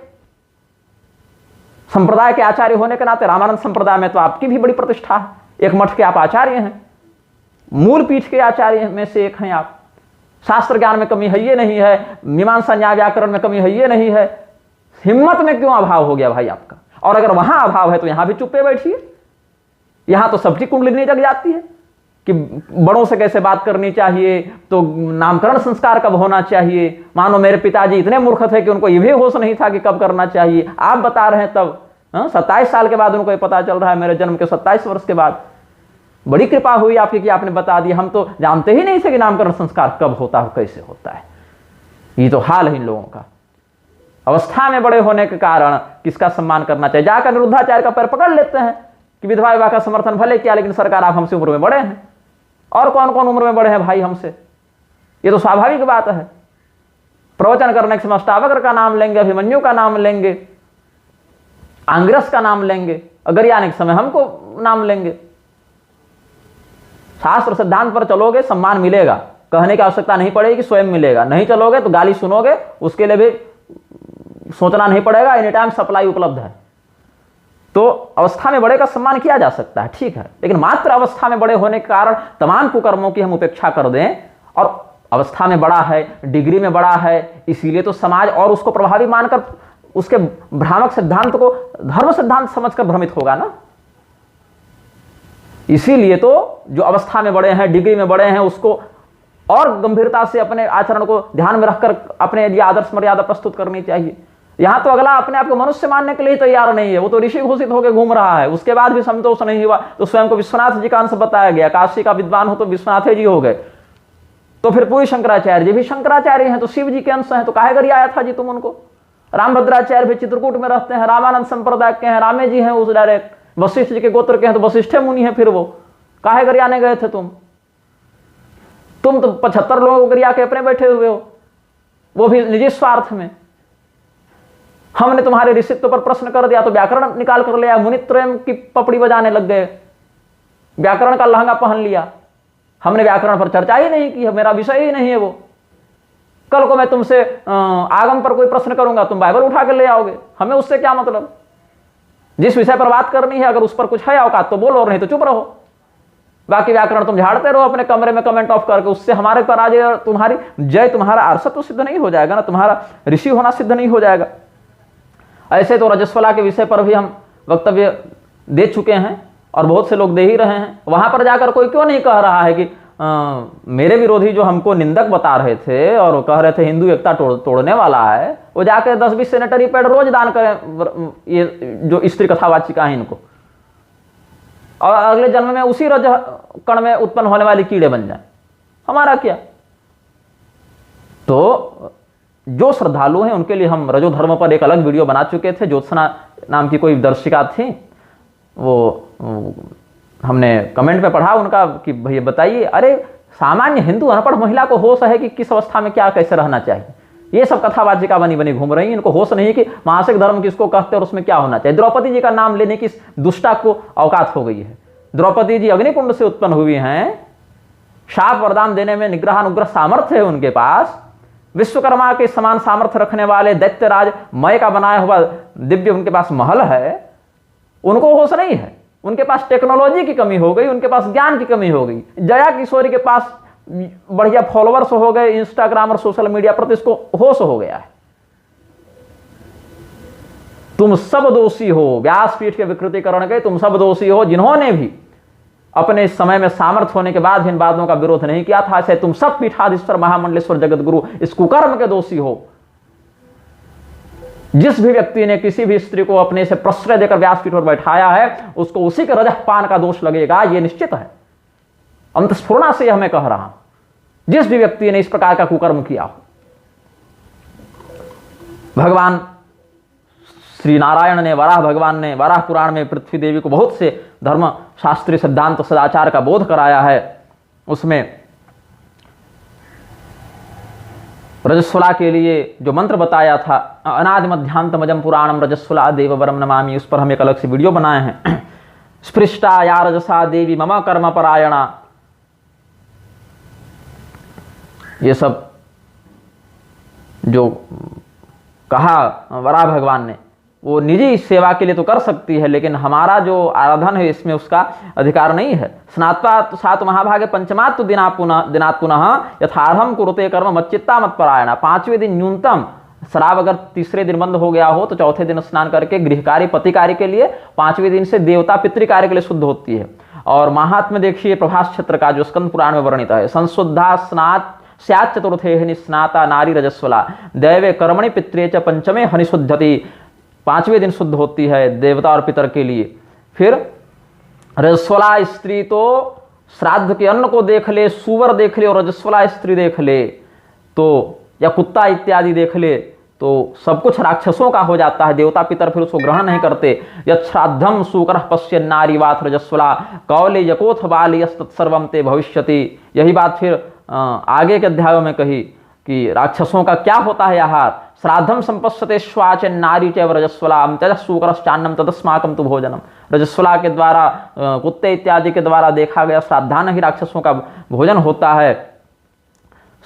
संप्रदाय के आचार्य होने के नाते रामानंद संप्रदाय में तो आपकी भी बड़ी प्रतिष्ठा है, एक मठ के आप आचार्य हैं, मूल पीठ के आचार्य में से एक हैं आप। शास्त्र ज्ञान में कमी है ये नहीं है, मीमांसा न्याय व्याकरण में कमी है ये नहीं है, हिम्मत में क्यों अभाव हो गया भाई आपका? और अगर वहां अभाव है तो यहां भी चुप्पे बैठिए। यहां तो सबकी कुंडली जग जाती है कि बड़ों से कैसे बात करनी चाहिए, तो नामकरण संस्कार कब होना चाहिए। मानो मेरे पिताजी इतने मूर्ख थे कि उनको ये भी होश नहीं था कि कब करना चाहिए, आप बता रहे हैं तब। 27 साल के बाद उनको ये पता चल रहा है, मेरे जन्म के 27 वर्ष के बाद। बड़ी कृपा हुई आपकी कि आपने बता दिया, हम तो जानते ही नहीं थे कि नामकरण संस्कार कब होता है, कैसे होता है। ये तो हाल है इन लोगों का। अवस्था में बड़े होने के कारण किसका सम्मान करना चाहिए? जाकर निरुद्धाचार्य का पैर पकड़ लेते हैं कि विधवा विवाह का समर्थन भले किया, लेकिन सरकार आप हमसे उम्र में बड़े हैं। और कौन कौन उम्र में बड़े हैं भाई हमसे? ये तो स्वाभाविक बात है। प्रवचन करने के समय अष्टावक्र का नाम लेंगे, अभिमन्यु का नाम लेंगे, आंग्रस का नाम लेंगे, अगर आने के समय हमको नाम लेंगे। शास्त्र सिद्धांत पर चलोगे सम्मान मिलेगा, कहने की आवश्यकता नहीं पड़ेगी, स्वयं मिलेगा। नहीं चलोगे तो गाली सुनोगे, उसके लिए भी सोचना नहीं पड़ेगा, एनी टाइम सप्लाई उपलब्ध है। तो अवस्था में बड़े का सम्मान किया जा सकता है, ठीक है, लेकिन मात्र अवस्था में बड़े होने के कारण तमाम कुकर्मों की हम उपेक्षा कर दें, और अवस्था में बड़ा है, डिग्री में बड़ा है, इसीलिए तो समाज और उसको प्रभावी मानकर उसके भ्रामक सिद्धांत को धर्म सिद्धांत समझकर भ्रमित होगा ना। इसीलिए तो जो अवस्था में बड़े हैं, डिग्री में बड़े हैं, उसको और गंभीरता से अपने आचरण को ध्यान में रखकर अपने लिए आदर्श मर्यादा प्रस्तुत करनी चाहिए। यहां तो अगला अपने आप को मनुष्य मानने के लिए तैयार नहीं है, वो तो ऋषि घोषित होकर घूम रहा है, उसके बाद भी संतोष नहीं हुआ तो स्वयं को विश्वनाथ जी का अंश बताया गया। काशी का विद्वान हो तो विश्वनाथ जी हो गए, तो फिर पूरी शंकराचार्य जी भी शंकराचार्य हैं, तो शिव जी के अंश हैं, तो काहे करी आया था जी तुम उनको? रामभद्राचार्य भी चित्रकूट में रहते हैं, रामानंद संप्रदाय के हैं, रामे जी हैं उस डायरेक्ट, वशिष्ठ जी के गोत्र के हैं, तो वशिष्ठ मुनि हैं, फिर वो काहे करी आने गए थे तुम तो 75 लोगों को गरिया के अपने बैठे हुए हो, वो भी निजी स्वार्थ में। हमने तुम्हारे ऋषित्व पर प्रश्न कर दिया तो व्याकरण निकाल कर लिया, मुनित्रयम की पपड़ी बजाने लग गए, व्याकरण का लहंगा पहन लिया। हमने व्याकरण पर चर्चा ही नहीं की, मेरा विषय ही नहीं है वो। कल को मैं तुमसे आगम पर कोई प्रश्न करूंगा, तुम बाइबल उठा कर ले आओगे, हमें उससे क्या मतलब? जिस विषय पर बात करनी है, अगर उस पर कुछ है औकात तो बोलो, और नहीं तो चुप रहो। बाकी व्याकरण तुम झाड़ते रहो अपने कमरे में कमेंट ऑफ करके, उससे हमारे पर आ जाए तुम्हारी जय, तुम्हारा आर्षत्व सिद्ध नहीं हो जाएगा ना, तुम्हारा ऋषि होना सिद्ध नहीं हो जाएगा। ऐसे तो रजस्वला के विषय पर भी हम वक्तव्य दे चुके हैं और बहुत से लोग दे ही रहे हैं। वहां पर जाकर कोई क्यों नहीं कह रहा है कि मेरे विरोधी जो हमको निंदक बता रहे थे और कह रहे थे हिंदू एकता तोड़ने वाला है, वो जाके 10-20 सैनिटरी पैड रोज दान करें, ये जो स्त्री कथावाचिका है इनको, और अगले जन्म में उसी रज कण में उत्पन्न होने वाली कीड़े बन जाए, हमारा क्या। तो जो श्रद्धालु हैं उनके लिए हम रजो धर्म पर एक अलग वीडियो बना चुके थे। ज्योत्सना नाम की कोई दर्शिका थी, वो हमने कमेंट में पढ़ा उनका कि भैया बताइए, अरे सामान्य हिंदू अनपढ़ महिला को होश है कि किस अवस्था में क्या कैसे रहना चाहिए? ये सब कथावाचिका बनी बनी घूम रही है, इनको होश नहीं है कि मासिक धर्म किसको कहते हैं और उसमें क्या होना चाहिए। द्रौपदी जी का नाम लेने की दुष्टा को औकात हो गई है। द्रौपदी जी अग्निकुंड से उत्पन्न हुई हैं, शाप वरदान देने में निग्रहानुग्रह सामर्थ्य है उनके पास, विश्वकर्मा के समान सामर्थ्य रखने वाले दैत्यराज मय का बनाया हुआ दिव्य उनके पास महल है, उनको होश नहीं है। उनके पास टेक्नोलॉजी की कमी हो गई, उनके पास ज्ञान की कमी हो गई। जया किशोरी के पास बढ़िया फॉलोअर्स हो गए इंस्टाग्राम और सोशल मीडिया पर, तो इसको होश हो गया है। तुम सब दोषी हो, व्यासपीठ के विकृतिकरण के तुम सब दोषी हो, जिन्होंने भी अपने समय में सामर्थ्य होने के बाद इन बातों का विरोध नहीं किया था, ऐसे तुम सब पीठाधीश्वर महामंडलेश्वर जगत गुरु इस कुकर्म के दोषी हो जिस भी व्यक्ति ने किसी भी स्त्री को अपने से प्रश्रय देकर व्यासपीठ पर बैठाया है उसको उसी के रजपान का दोष लगेगा, यह निश्चित है। अंतस्फुरणा से यह मैं कह रहा हूं, जिस भी व्यक्ति ने इस प्रकार का कुकर्म किया हो। भगवान श्री नारायण ने, वराह भगवान ने वराह पुराण में पृथ्वी देवी को बहुत से धर्म शास्त्रीय सिद्धांत सदाचार का बोध कराया है। उसमें रजस्वला के लिए जो मंत्र बताया था, अनादि मध्यांतमजम पुराणम रजस्वला देववरम नमामि, उस पर हम एक अलग से वीडियो बनाए हैं। स्पृष्टा या रजसा देवी मम कर्म परायणा, ये सब जो कहा वराह भगवान ने, वो निजी सेवा के लिए तो कर सकती है, लेकिन हमारा जो आराधन है इसमें उसका अधिकार नहीं है। स्नात्वा सात महाभागे पंचमात् दिनात् पुनः यथार्हम कुरुते कर्म मच्चित्ता मत्परायणा। पांचवें दिन न्यूनतम, शराब अगर तीसरे दिन बंद हो गया हो तो चौथे दिन स्नान करके गृह कार्य पति कार्य के लिए, पांचवें दिन से देवता पितृ कार्य के लिए शुद्ध होती है। और महात्म्य देखिए प्रभास क्षेत्र का जो स्कंद पुराण में वर्णित है, संशुद्धा स्नात स्यात् चतुर्थे हनिस्नाता नारी रजस्वला दैवे कर्मणि पित्रे च पंचमे हनिशुद्धति। पांचवें दिन शुद्ध होती है देवता और पितर के लिए। फिर रजस्वला स्त्री तो श्राद्ध के अन्न को देख ले, सुवर देख ले और रजस्वला स्त्री देख ले तो, या कुत्ता इत्यादि देख ले तो सब कुछ राक्षसों का हो जाता है। देवता पितर फिर उसको ग्रहण नहीं करते। यत् श्राद्धम सुकरः पश्यन् नारीवात रजस्वला कौले यकोथ बाल यस्तत्सर्वं ते भविष्यति। यही बात फिर आगे के अध्यायों में कही कि राक्षसों का क्या होता है आहार। श्राद्धम संपश्यते श्वाच नारी चैव रजस्वला तजस्सूकरश्चान्नम तदस्माकम तु भोजनम। रजस्वला के द्वारा, कुत्ते इत्यादि के द्वारा देखा गया श्राद्धान ही राक्षसों का भोजन होता है।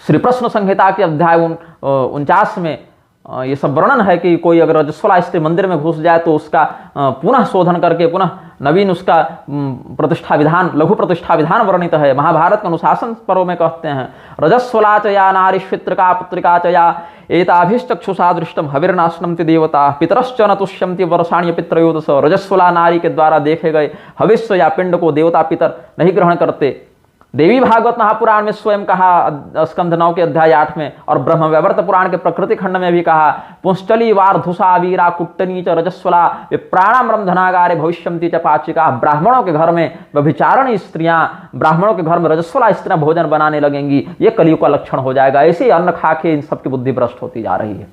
श्री प्रश्न संहिता के अध्याय 49 में ये सब वर्णन है कि कोई अगर रजस्वला स्त्री मंदिर में घुस जाए तो उसका पुनः शोधन करके पुनः नवीन उसका प्रतिष्ठा विधान, लघु प्रतिष्ठा विधान वर्णित है। महाभारत के अनुशासन पर्व में कहते हैं, रजस्वला च या नारी श्वित्रिका पुत्रिका च या एताभिश्चक्षुषा दृष्टम हविर्नाशनन्ति देवता पितरश्च न तुष्यन्ति वर्षाण्य पितृयोदस। रजस्वला नारी के द्वारा देखे गए हविष्य या पिंड को देवता पितर नहीं ग्रहण करते। देवी भागवत महापुराण में स्वयं कहा स्कंध 9 के अध्याय 8 में, और ब्रह्मवैवर्त पुराण के प्रकृति खंड में भी कहा, पुंश्चली वार्धुषा वीरा कुट्टनी च रजस्वला विप्राणाम रंधनागारे भविष्यन्ति च पाचिका। ब्राह्मणों के घर में व्यभिचारिणी स्त्रियां, ब्राह्मणों के घर में रजस्वला स्त्रियां भोजन बनाने लगेंगी। ये कलियुग का लक्षण हो जाएगा। ऐसे ही अन्न खा के इन सबकी बुद्धि भ्रष्ट होती जा रही है।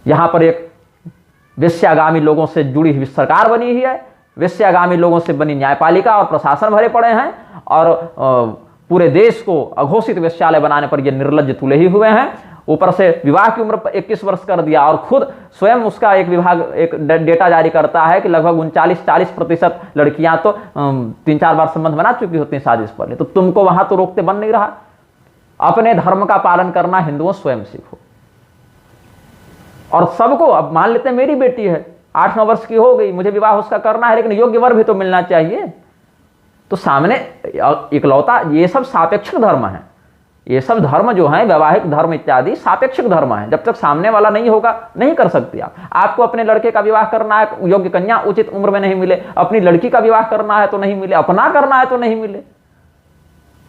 यहाँ पर एक वेश्यागामी लोगों से जुड़ी हुई सरकार बनी हुई है, वेश्यागामी लोगों से बनी न्यायपालिका और प्रशासन भरे पड़े हैं, और पूरे देश को अघोषित वेश्यालय बनाने पर ये निर्लज्ज तुले ही हुए हैं। ऊपर से विवाह की उम्र 21 वर्ष कर दिया, और खुद स्वयं उसका एक विभाग एक डेटा जारी करता है कि लगभग 39-40% लड़कियां तो 3-4 बार संबंध बना चुकी होती हैं शादी से पहले। तो तुमको वहां तो रोकते बन नहीं रहा। अपने धर्म का पालन करना हिंदुओं स्वयं सीखो। और सबको, अब मान लेते हैं मेरी बेटी है 8-9 वर्ष की हो गई, मुझे विवाह उसका करना है, लेकिन योग्य वर भी तो मिलना चाहिए। तो सामने इकलौता, ये सब सापेक्षिक धर्म है। ये सब धर्म जो है, वैवाहिक धर्म इत्यादि सापेक्षिक धर्म है। जब तक सामने वाला नहीं होगा नहीं कर सकती आप। आपको अपने लड़के का विवाह करना है, योग्य कन्या उचित उम्र में नहीं मिले, अपनी लड़की का विवाह करना है तो नहीं मिले, अपना करना है तो नहीं मिले।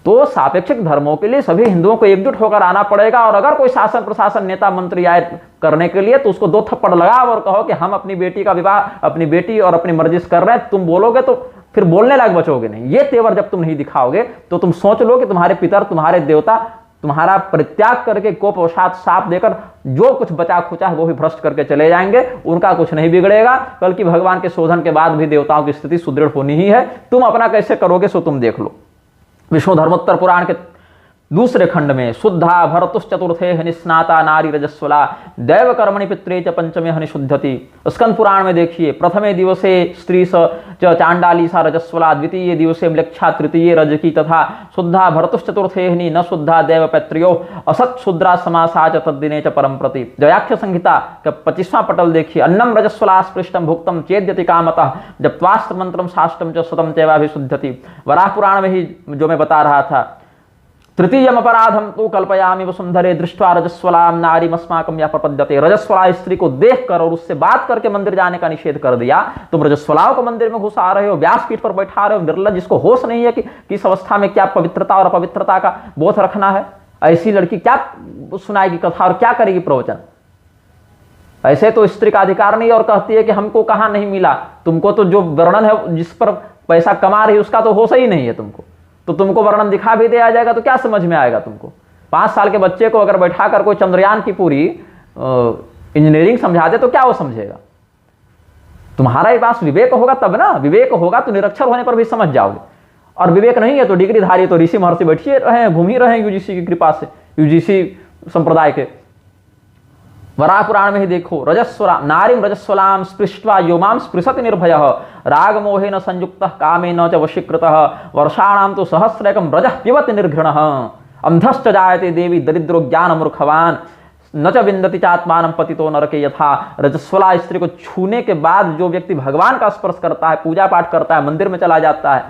तो सापेक्षिक धर्मों के लिए सभी हिंदुओं को एकजुट होकर आना पड़ेगा। और अगर कोई शासन प्रशासन नेता मंत्री आए करने के लिए तो उसको 2 थप्पड़ लगाओ और कहो कि हम अपनी बेटी का विवाह अपनी बेटी और अपनी मर्जी से कर रहे हैं। तुम बोलोगे तो फिर बोलने लायक बचोगे नहीं। ये तेवर जब तुम नहीं दिखाओगे तो तुम सोच लो कि तुम्हारे पितर, तुम्हारे देवता तुम्हारा परित्याग करके कोप वशात साप देकर जो कुछ बचा खुचा है वो भी भ्रष्ट करके चले जाएंगे। उनका कुछ नहीं बिगड़ेगा, बल्कि भगवान के शोधन के बाद भी देवताओं की स्थिति सुदृढ़ होनी ही है। तुम अपना कैसे करोगे सो तुम देख लो। विष्णु धर्मोत्तर पुराण के दूसरे खंड में, शुद्धा भरतुश्चतुर्थे हनिस्नाता नारी रजस्वला दैव कर्मणि पित्रे च पंचमे हनिशुद्धति। स्कंद पुराण में देखिए, प्रथमे दिवसे स्त्री स चांडाली सा रजस्वला, द्वितीय दिवसे म्लेच्छा, तृतीय रजकी तथा शुद्धा भरतुश्चतुर्थे हनि न शुद्धा दैव पैत्र्यो असत शुद्रा समासा च तद्दिने च परम प्रति। जयाख्य संहिता का 25वां पटल देखिए, अन्नम रजस्वला स्पृष्टम भुक्तम चेद्यति कामतः जप्त्वास्त्र मंत्रम साष्टम च शतम चैवाभिशुद्धति। वराह पुराण में ही जो मैं बता रहा था, तृतीयम अपराधम तो कल्पयामि वसुंधरे दृष्ट्वा रजस्वलाम नारी अस्माकं या प्रपद्यते। रजस्वला स्त्री को देखकर और उससे बात करके मंदिर जाने का निषेध कर दिया। तुम रजस्वलाओं को मंदिर में घुसा रहे हो, व्यासपीठ पर बैठा रहे हो, निर्लज्ज, जिसको होश नहीं है कि किस अवस्था में क्या पवित्रता और अपवित्रता का बोध रखना है। ऐसी लड़की क्या सुनाएगी कथा और क्या करेगी प्रवचन। ऐसे तो स्त्री का अधिकार नहीं, और कहती है कि हमको कहाँ नहीं मिला। तुमको तो जो वर्णन है, जिस पर पैसा कमा रही उसका तो होश ही नहीं है तुमको, तो तुमको वर्णन दिखा भी दिया जाएगा तो क्या समझ में आएगा तुमको। 5 साल के बच्चे को अगर बैठा कर कोई चंद्रयान की पूरी इंजीनियरिंग समझा दे तो क्या वो समझेगा। तुम्हारा ही पास विवेक होगा तब ना, विवेक होगा तो निरक्षर होने पर भी समझ जाओगे, और विवेक नहीं है तो डिग्रीधारी तो ऋषि महर्षि बैठिए रहे, घूम ही रहे यूजीसी की कृपा से, यूजीसी संप्रदाय के। वराह पुराण में ही देखो, रजस्वला नारीम रजस्वलाम स्पृष्ट्वा योमाम स्पृशति निर्भयः राग मोहेन संयुक्तः कामेन च वशीकृतः वर्षाणाम तो सहस्रैकं रजः पिबति निर्घृणः अंधश्च जायते देवी दरिद्रो ज्ञान मूर्खवान न च विन्दति चात्मानं पतितो नरके यथा। रजस्वला स्त्री को छूने के बाद जो व्यक्ति भगवान का स्पर्श करता है, पूजा पाठ करता है, मंदिर में चला जाता है,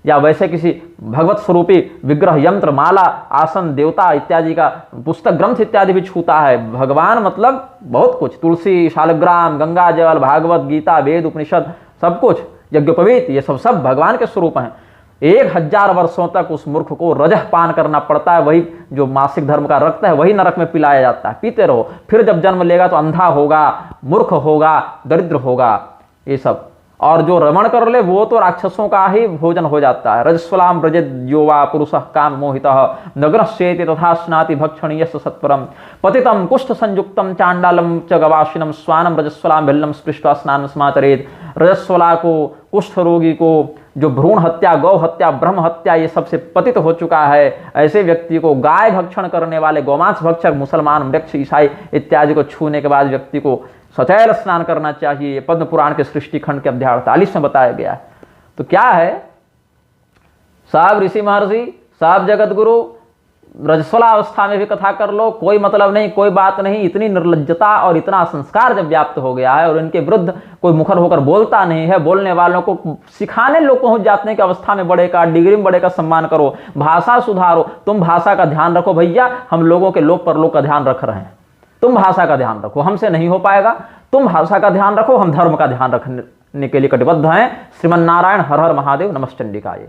या वैसे किसी भगवत स्वरूपी विग्रह, यंत्र, माला, आसन, देवता इत्यादि का पुस्तक, ग्रंथ इत्यादि भी छूता है। भगवान मतलब बहुत कुछ, तुलसी, शालग्राम, गंगा जल, भागवत गीता, वेद, उपनिषद, सब कुछ, यज्ञोपवीत, ये सब भगवान के स्वरूप हैं। 1000 वर्षों तक उस मूर्ख को रजह पान करना पड़ता है, वही जो मासिक धर्म का रक्त है वही नरक में पिलाया जाता है, पीते रहो। फिर जब जन्म लेगा तो अंधा होगा, मूर्ख होगा, दरिद्र होगा, ये सब। और जो रमण कर ले वो तो राक्षसों का ही भोजन हो जाता है। रजस्वलाम व्रजेद यो वा पुरुषः काम मोहितः नग्नश्चेति तथा स्नाति भक्षणीय सत्वरम पतितम कुष्ठ संयुक्तम चांडालम च गवाशिनम स्वानम रजस्वलाम भिल्लम स्पृष्ट्वा स्नान समाचरेत। रजस्वला को, कुष्ठ रोगी को, जो भ्रूण हत्या, गौ हत्या, ब्रह्म हत्या ये सबसे पतित हो चुका है, ऐसे व्यक्ति को, गाय भक्षण करने वाले, गौमांस भक्षक, मुसलमान, वृक्ष, ईसाई इत्यादि को छूने के बाद व्यक्ति को सचैल स्नान करना चाहिए। पद्म पुराण के सृष्टि खंड के अध्याय 48 में बताया गया है। तो क्या है, सब ऋषि महर्षि, सब जगत गुरु, रजस्वला अवस्था में भी कथा कर लो, कोई मतलब नहीं, कोई बात नहीं। इतनी निर्लज्जता और इतना संस्कार जब व्याप्त हो गया है और इनके विरुद्ध कोई मुखर होकर बोलता नहीं है, बोलने वालों को सिखाने लोग पहुंच जाते हैं कि अवस्था में बड़े का, डिग्री में बड़े का सम्मान करो, भाषा सुधारो। तुम भाषा का ध्यान रखो भैया, हम लोगों के लोक परलोक का ध्यान रख रहे हैं। तुम भाषा का ध्यान रखो, हमसे नहीं हो पाएगा। तुम भाषा का ध्यान रखो, हम धर्म का ध्यान रखने के लिए कटिबद्ध हैं। श्रीमन्नारायण हर हर महादेव, नमश्चंडिकाय।